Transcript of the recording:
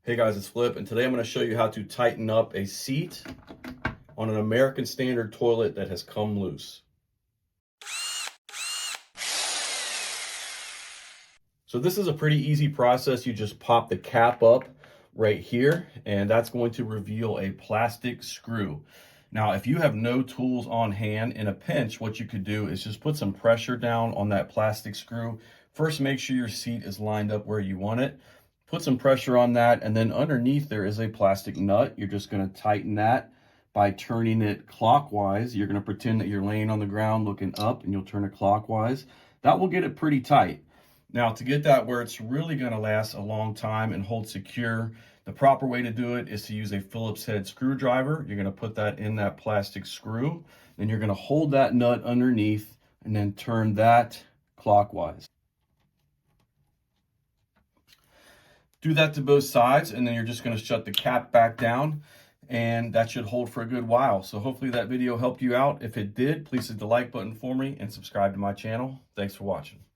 Hey guys, it's Flip, and today I'm going to show you how to tighten up a seat on an American Standard toilet that has come loose. So this is a pretty easy process. You just pop the cap up right here, and that's going to reveal a plastic screw. Now, if you have no tools on hand, in a pinch, what you could do is just put some pressure down on that plastic screw. First, make sure your seat is lined up where you want it. Put some pressure on that, and then underneath there is a plastic nut. You're just going to tighten that by turning it clockwise. You're going to pretend that you're laying on the ground looking up, and you'll turn it clockwise. That will get it pretty tight. Now, to get that where it's really going to last a long time and hold secure, the proper way to do it is to use a Phillips head screwdriver. You're going to put that in that plastic screw, then you're going to hold that nut underneath and then turn that clockwise. Do that to both sides, and then you're just going to shut the cap back down, and that should hold for a good while. So hopefully that video helped you out. If it did, please hit the like button for me and subscribe to my channel. Thanks for watching.